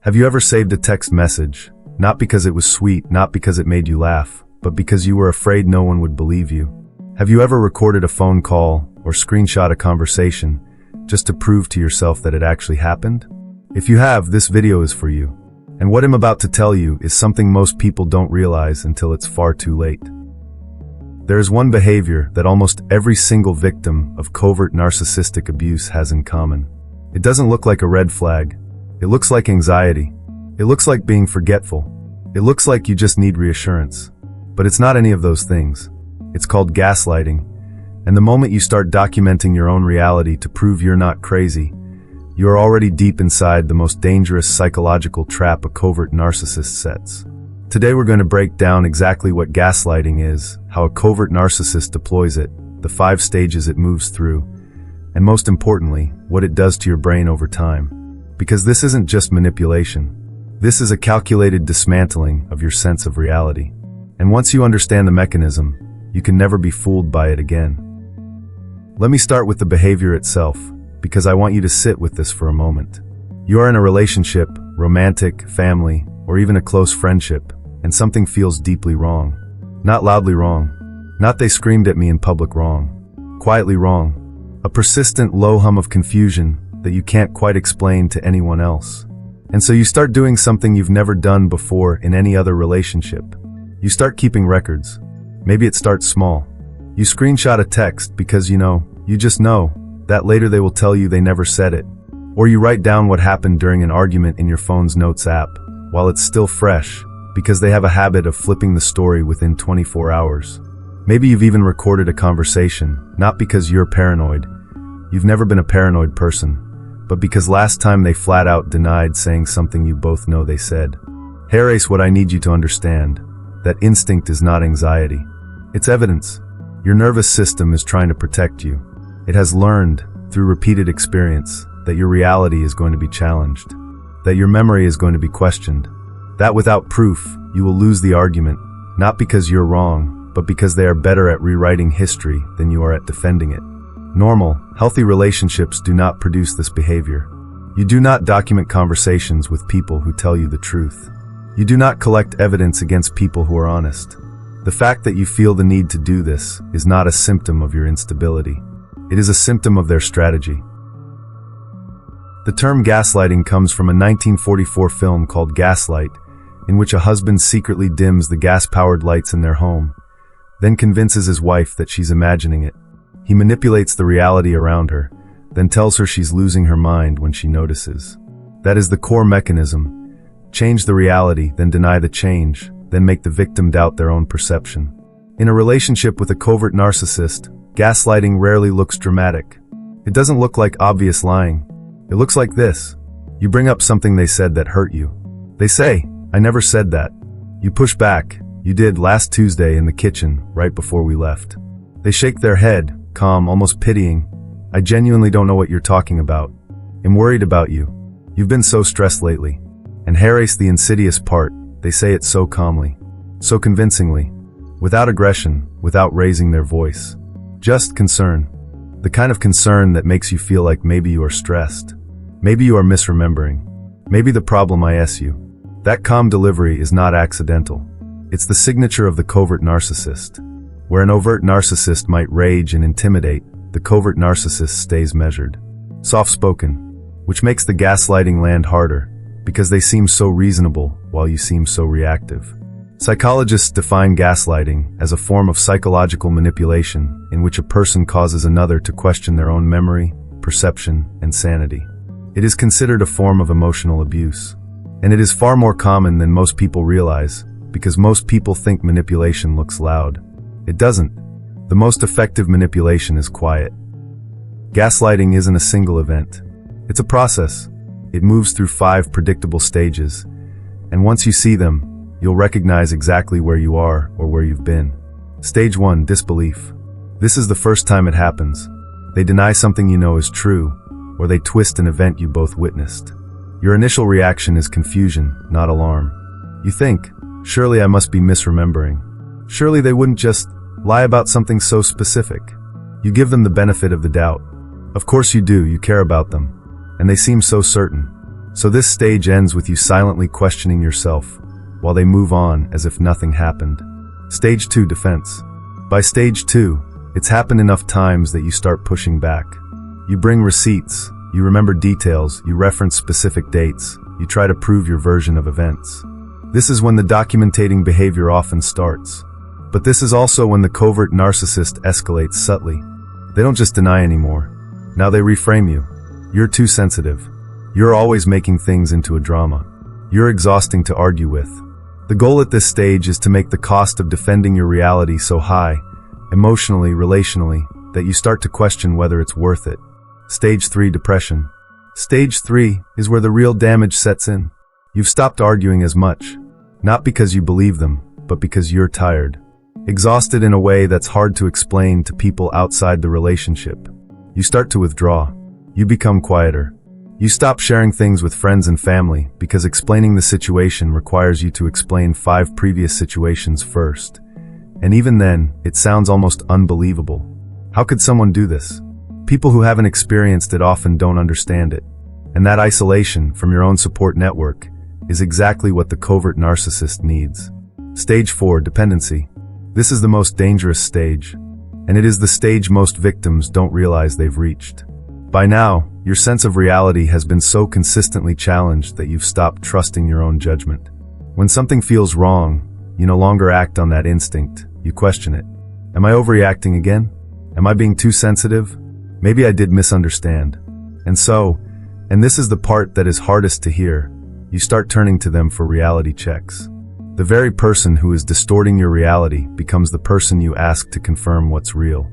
Have you ever saved a text message, not because it was sweet, not because it made you laugh, but because you were afraid no one would believe you? Have you ever recorded a phone call or screenshot a conversation just to prove to yourself that it actually happened? If you have, this video is for you. And what I'm about to tell you is something most people don't realize until it's far too late. There is one behavior that almost every single victim of covert narcissistic abuse has in common. It doesn't look like a red flag. It looks like anxiety. It looks like being forgetful. It looks like you just need reassurance. But it's not any of those things. It's called gaslighting. And the moment you start documenting your own reality to prove you're not crazy, you are already deep inside the most dangerous psychological trap a covert narcissist sets. Today we're going to break down exactly what gaslighting is, how a covert narcissist deploys it, the 5 stages it moves through, and most importantly, what it does to your brain over time. Because this isn't just manipulation. This is a calculated dismantling of your sense of reality. And once you understand the mechanism, you can never be fooled by it again. Let me start with the behavior itself, because I want you to sit with this for a moment. You are in a relationship, romantic, family, or even a close friendship, and something feels deeply wrong. Not loudly wrong. Not they screamed at me in public wrong. Quietly wrong. A persistent low hum of confusion that you can't quite explain to anyone else. And so you start doing something you've never done before in any other relationship. You start keeping records. Maybe it starts small. You screenshot a text because you just know that later they will tell you they never said it. Or you write down what happened during an argument in your phone's notes app while it's still fresh, because they have a habit of flipping the story within 24 hours. Maybe you've even recorded a conversation, not because you're paranoid. You've never been a paranoid person, but because last time they flat out denied saying something you both know they said. Here's what I need you to understand. That instinct is not anxiety. It's evidence. Your nervous system is trying to protect you. It has learned, through repeated experience, that your reality is going to be challenged. That your memory is going to be questioned. That without proof, you will lose the argument, not because you're wrong, but because they are better at rewriting history than you are at defending it. Normal, healthy relationships do not produce this behavior. You do not document conversations with people who tell you the truth. You do not collect evidence against people who are honest. The fact that you feel the need to do this is not a symptom of your instability. It is a symptom of their strategy. The term gaslighting comes from a 1944 film called Gaslight, in which a husband secretly dims the gas-powered lights in their home, then convinces his wife that she's imagining it. He manipulates the reality around her, then tells her she's losing her mind when she notices. That is the core mechanism. Change the reality, then deny the change, then make the victim doubt their own perception. In a relationship with a covert narcissist, gaslighting rarely looks dramatic. It doesn't look like obvious lying. It looks like this. You bring up something they said that hurt you. They say, "I never said that." You push back. "You did last Tuesday in the kitchen, right before we left." They shake their head, calm, almost pitying. "I genuinely don't know what you're talking about. I'm worried about you. You've been so stressed lately." And here's the insidious part. They say it so calmly, so convincingly, without aggression, without raising their voice. Just concern. The kind of concern that makes you feel like maybe you are stressed. Maybe you are misremembering. Maybe the problem is you. That calm delivery is not accidental. It's the signature of the covert narcissist. Where an overt narcissist might rage and intimidate, the covert narcissist stays measured. Soft-spoken, which makes the gaslighting land harder, because they seem so reasonable while you seem so reactive. Psychologists define gaslighting as a form of psychological manipulation in which a person causes another to question their own memory, perception, and sanity. It is considered a form of emotional abuse. And it is far more common than most people realize, because most people think manipulation looks loud. It doesn't. The most effective manipulation is quiet. Gaslighting isn't a single event. It's a process. It moves through 5 predictable stages, and once you see them, you'll recognize exactly where you are or where you've been. Stage 1, disbelief. This is the first time it happens. They deny something you know is true, or they twist an event you both witnessed. Your initial reaction is confusion, not alarm. You think, surely I must be misremembering. Surely they wouldn't just lie about something so specific. You give them the benefit of the doubt. Of course you do, you care about them. And they seem so certain. So this stage ends with you silently questioning yourself, while they move on as if nothing happened. Stage 2, defense. By stage 2, it's happened enough times that you start pushing back. You bring receipts, you remember details, you reference specific dates, you try to prove your version of events. This is when the documentating behavior often starts. But this is also when the covert narcissist escalates subtly. They don't just deny anymore. Now they reframe you. You're too sensitive. You're always making things into a drama. You're exhausting to argue with. The goal at this stage is to make the cost of defending your reality so high, emotionally, relationally, that you start to question whether it's worth it. Stage 3, depression. Stage 3 is where the real damage sets in. You've stopped arguing as much, not because you believe them, but because you're tired. Exhausted in a way that's hard to explain to people outside the relationship. You start to withdraw. You become quieter. You stop sharing things with friends and family because explaining the situation requires you to explain 5 previous situations first. And even then, it sounds almost unbelievable. How could someone do this? People who haven't experienced it often don't understand it. And that isolation from your own support network is exactly what the covert narcissist needs. Stage 4, dependency. This is the most dangerous stage, and it is the stage most victims don't realize they've reached. By now, your sense of reality has been so consistently challenged that you've stopped trusting your own judgment. When something feels wrong, you no longer act on that instinct, you question it. Am I overreacting again? Am I being too sensitive? Maybe I did misunderstand. And this is the part that is hardest to hear, you start turning to them for reality checks. The very person who is distorting your reality becomes the person you ask to confirm what's real.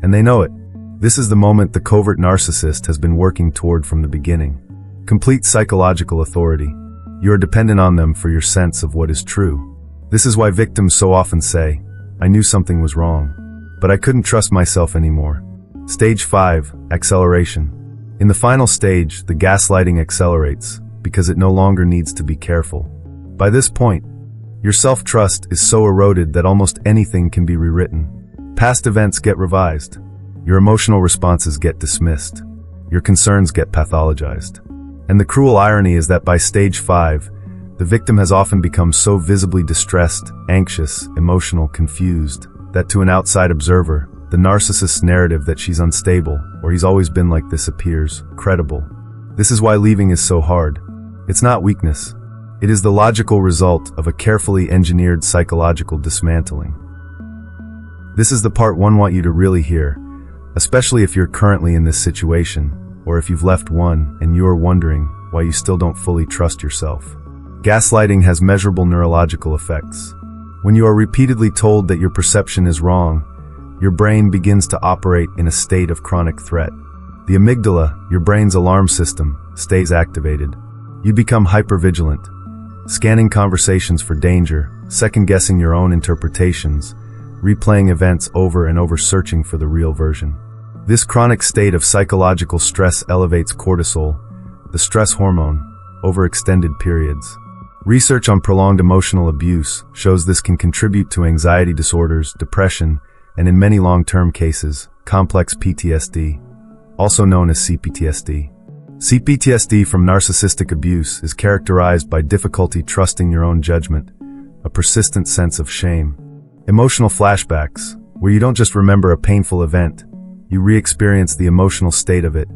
And they know it. This is the moment the covert narcissist has been working toward from the beginning. Complete psychological authority. You are dependent on them for your sense of what is true. This is why victims so often say, I knew something was wrong, but I couldn't trust myself anymore. Stage 5, acceleration. In the final stage, the gaslighting accelerates because it no longer needs to be careful. By this point, your self-trust is so eroded that almost anything can be rewritten. Past events get revised. Your emotional responses get dismissed. Your concerns get pathologized. And the cruel irony is that by stage 5, the victim has often become so visibly distressed, anxious, emotional, confused, that to an outside observer, the narcissist's narrative that she's unstable, or he's always been like this appears credible. This is why leaving is so hard. It's not weakness. It is the logical result of a carefully engineered psychological dismantling. This is the part one want you to really hear, especially if you're currently in this situation, or if you've left one and you're wondering why you still don't fully trust yourself. Gaslighting has measurable neurological effects. When you are repeatedly told that your perception is wrong, your brain begins to operate in a state of chronic threat. The amygdala, your brain's alarm system, stays activated. You become hypervigilant, scanning conversations for danger, second-guessing your own interpretations, replaying events over and over, searching for the real version. This chronic state of psychological stress elevates cortisol, the stress hormone, over extended periods. Research on prolonged emotional abuse shows this can contribute to anxiety disorders, depression, and in many long-term cases, complex PTSD, also known as C-PTSD. C-PTSD from narcissistic abuse is characterized by difficulty trusting your own judgment, a persistent sense of shame, emotional flashbacks, where you don't just remember a painful event, you re-experience the emotional state of it,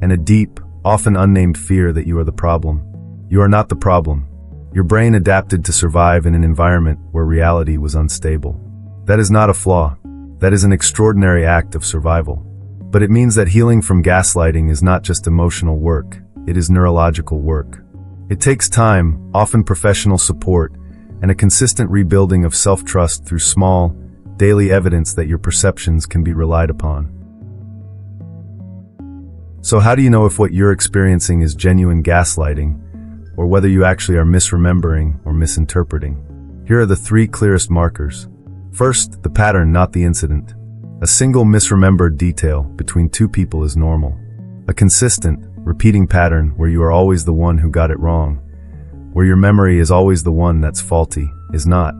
and a deep, often unnamed fear that you are the problem. You are not the problem. Your brain adapted to survive in an environment where reality was unstable. That is not a flaw. That is an extraordinary act of survival. But it means that healing from gaslighting is not just emotional work, it is neurological work. It takes time, often professional support, and a consistent rebuilding of self-trust through small, daily evidence that your perceptions can be relied upon. So how do you know if what you're experiencing is genuine gaslighting, or whether you actually are misremembering or misinterpreting? Here are the 3 clearest markers. First, the pattern, not the incident. A single misremembered detail between 2 people is normal. A consistent, repeating pattern where you are always the one who got it wrong, where your memory is always the one that's faulty, is not.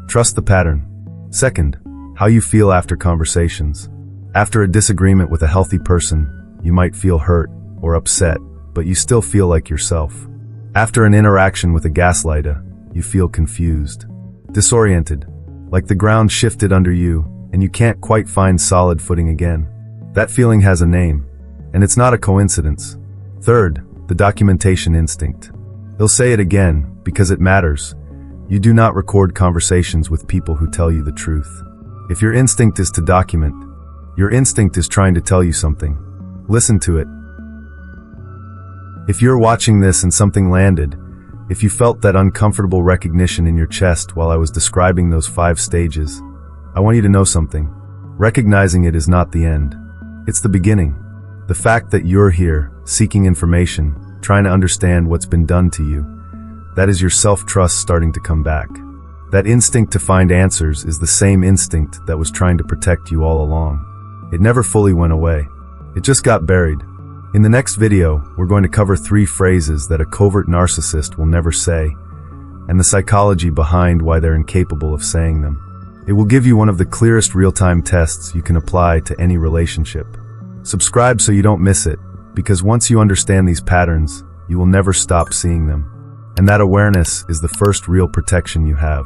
Trust the pattern. Second, how you feel after conversations. After a disagreement with a healthy person, you might feel hurt or upset, but you still feel like yourself. After an interaction with a gaslighter, you feel confused, disoriented, like the ground shifted under you and you can't quite find solid footing again. That feeling has a name, and it's not a coincidence. Third, the documentation instinct. They'll say it again because it matters. You do not record conversations with people who tell you the truth. If your instinct is to document, your instinct is trying to tell you something. Listen to it. If you're watching this and something landed, if you felt that uncomfortable recognition in your chest while I was describing those 5 stages, I want you to know something. Recognizing it is not the end. It's the beginning. The fact that you're here, seeking information, trying to understand what's been done to you, that is your self-trust starting to come back. That instinct to find answers is the same instinct that was trying to protect you all along. It never fully went away. It just got buried. In the next video, we're going to cover 3 phrases that a covert narcissist will never say, and the psychology behind why they're incapable of saying them. It will give you one of the clearest real-time tests you can apply to any relationship. Subscribe so you don't miss it, because once you understand these patterns, you will never stop seeing them. And that awareness is the first real protection you have.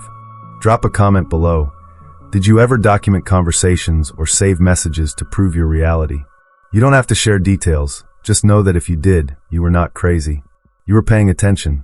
Drop a comment below. Did you ever document conversations or save messages to prove your reality? You don't have to share details. Just know that if you did, you were not crazy. You were paying attention.